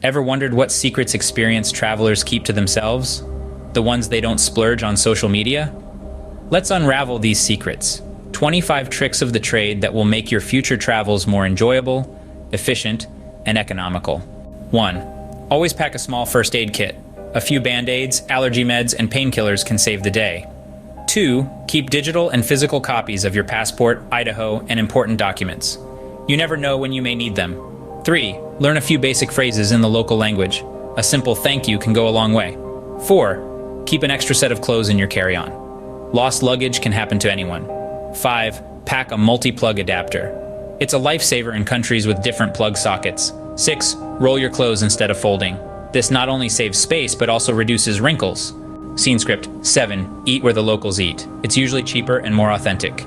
Ever wondered what secrets experienced travelers keep to themselves? The ones they don't splurge on social media? Let's unravel these secrets. 25 tricks of the trade that will make your future travels more enjoyable, efficient, and economical. 1. Always pack a small first aid kit. A few band-aids, allergy meds, and painkillers can save the day. 2. Keep digital and physical copies of your passport, Idaho, and important documents. You never know when you may need them. 3. Learn a few basic phrases in the local language. A simple thank you can go a long way. 4. Keep an extra set of clothes in your carry-on. Lost luggage can happen to anyone. 5. Pack a multi-plug adapter. It's a lifesaver in countries with different plug sockets. 6. Roll your clothes instead of folding. This not only saves space, but also reduces wrinkles. Scene script. 7. Eat where the locals eat. It's usually cheaper and more authentic.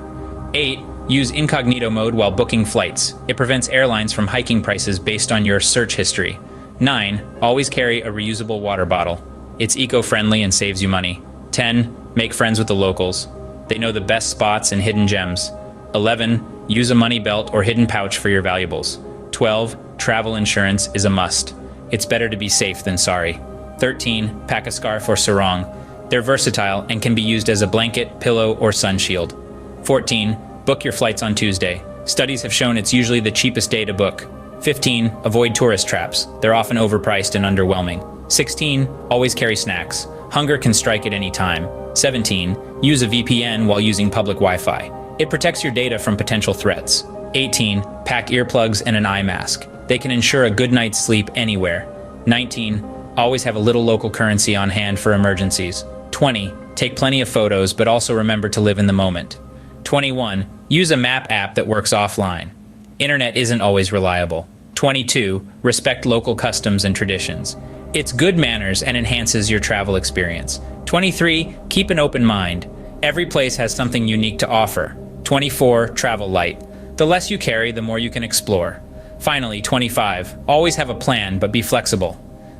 8. Use incognito mode while booking flights. It prevents airlines from hiking prices based on your search history. 9. Always carry a reusable water bottle. It's eco-friendly and saves you money. 10. Make friends with the locals. They know the best spots and hidden gems. 11. Use a money belt or hidden pouch for your valuables. 12. Travel insurance is a must. It's better to be safe than sorry. 13. Pack a scarf or sarong. They're versatile and can be used as a blanket, pillow, or sun shield. 14. Book your flights on Tuesday. Studies have shown it's usually the cheapest day to book. 15. Avoid tourist traps. They're often overpriced and underwhelming. 16. Always carry snacks. Hunger can strike at any time. 17. Use a VPN while using public Wi-Fi. It protects your data from potential threats. 18. Pack earplugs and an eye mask. They can ensure a good night's sleep anywhere. 19. Always have a little local currency on hand for emergencies. 20. Take plenty of photos, but also remember to live in the moment. 21. Use a map app that works offline. Internet isn't always reliable. 22. Respect local customs and traditions. It's good manners and enhances your travel experience. 23. Keep an open mind. Every place has something unique to offer. 24. Travel light. The less you carry, the more you can explore. Finally, 25. Always have a plan, but be flexible.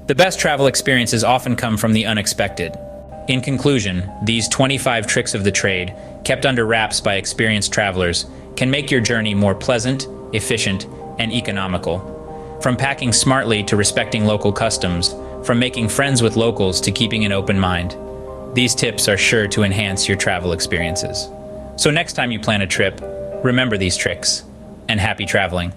The best travel experiences often come from the unexpected. In conclusion, these 25 tricks of the trade, kept under wraps by experienced travelers, can make your journey more pleasant, efficient, and economical. From packing smartly to respecting local customs, from making friends with locals to keeping an open mind, these tips are sure to enhance your travel experiences. So next time you plan a trip, remember these tricks, and happy traveling.